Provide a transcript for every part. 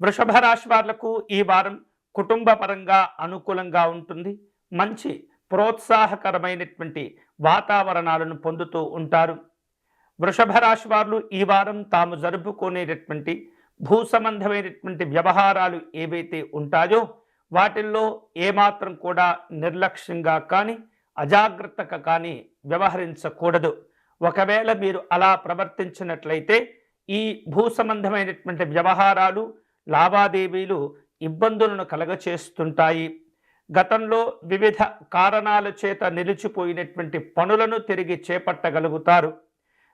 వృషభ రాశి వాళ్లకు ఈ వారం కుటుంబ పరంగా అనుకూలంగా ఉంటుంది. మంచి ప్రోత్సాహకరమైనటువంటి వాతావరణాలను పొందుతూ ఉంటారు. వృషభ రాశి వారు ఈ వారం తాము జరుపుకునేటటువంటి భూ సంబంధమైనటువంటి వ్యవహారాలు ఏవైతే ఉంటాయో వాటిల్లో ఏమాత్రం కూడా నిర్లక్ష్యంగా కానీ అజాగ్రత్తగా కానీ వ్యవహరించకూడదు. ఒకవేళ మీరు అలా ప్రవర్తించినట్లయితే ఈ భూ సంబంధమైనటువంటి వ్యవహారాలు లావాదేవీలు ఇబ్బందులను కలగచేస్తుంటాయి. గతంలో వివిధ కారణాల చేత నిలిచిపోయినటువంటి పనులను తిరిగి చేపట్టగలుగుతారు.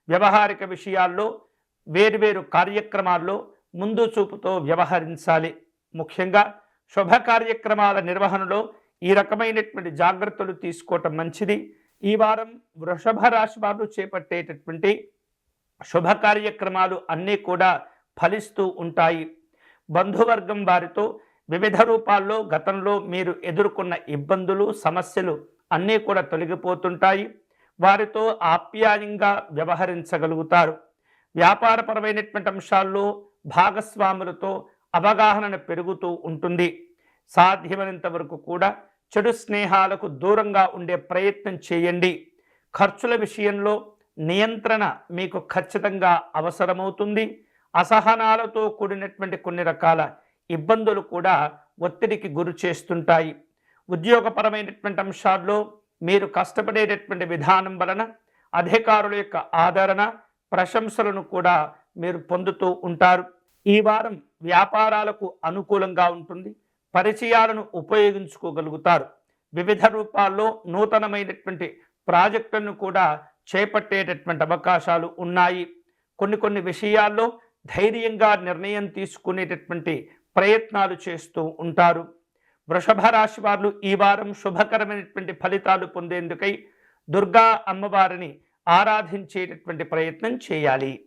వ్యవహారిక విషయాల్లో వేర్వేరు కార్యక్రమాల్లో ముందు చూపుతో వ్యవహరించాలి. ముఖ్యంగా శుభ కార్యక్రమాల నిర్వహణలో ఈ రకమైనటువంటి జాగ్రత్తలు తీసుకోవటం మంచిది. ఈ వారం వృషభ రాశి వారు చేపట్టేటటువంటి శుభ కార్యక్రమాలు అన్నీ కూడా ఫలిస్తూ ఉంటాయి. బంధువర్గం వారితో వివిధ రూపాల్లో గతంలో మీరు ఎదుర్కొన్న ఇబ్బందులు సమస్యలు అన్నీ కూడా తొలగిపోతుంటాయి. వారితో ఆప్యాయంగా వ్యవహరించగలుగుతారు. వ్యాపారపరమైనటువంటి అంశాల్లో భాగస్వాములతో అవగాహన పెరుగుతూ ఉంటుంది. సాధ్యమైనంత వరకు కూడా చెడు స్నేహాలకు దూరంగా ఉండే ప్రయత్నం చేయండి. ఖర్చుల విషయంలో నియంత్రణ మీకు ఖచ్చితంగా అవసరమవుతుంది. అసహనాలతో కూడినటువంటి కొన్ని రకాల ఇబ్బందులు కూడా ఒత్తిడికి గురి చేస్తుంటాయి. ఉద్యోగపరమైనటువంటి అంశాల్లో మీరు కష్టపడేటటువంటి విధానం వలన అధికారుల యొక్క ఆదరణ ప్రశంసలను కూడా మీరు పొందుతూ ఉంటారు. ఈ వారం వ్యాపారాలకు అనుకూలంగా ఉంటుంది. పరిచయాలను ఉపయోగించుకోగలుగుతారు. వివిధ రూపాల్లో నూతనమైనటువంటి ప్రాజెక్టులను కూడా చేపట్టేటటువంటి అవకాశాలు ఉన్నాయి. కొన్ని విషయాల్లో ధైర్యంగా నిర్ణయం తీసుకునేటటువంటి ప్రయత్నాలు చేస్తూ ఉంటారు. వృషభ రాశి వారు ఈ వారం శుభకరమైనటువంటి ఫలితాలు పొందేందుకై దుర్గా అమ్మవారిని ఆరాధించేటటువంటి ప్రయత్నం చేయాలి.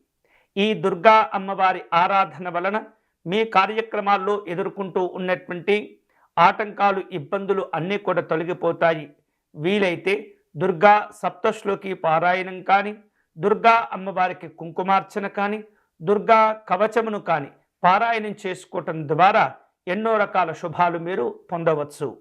ఈ దుర్గా అమ్మవారి ఆరాధన వలన మీ కార్యక్రమాల్లో ఎదుర్కొంటూ ఉన్నటువంటి ఆటంకాలు ఇబ్బందులు అన్నీ కూడా తొలగిపోతాయి. వీలైతే దుర్గా సప్తశ్లోకి పారాయణం కానీ, దుర్గా అమ్మవారికి కుంకుమార్చన కానీ, దుర్గా కవచమును కానీ పారాయణం చేసుకోవటం ద్వారా ఎన్నో రకాల శుభాలు మీరు పొందవచ్చు.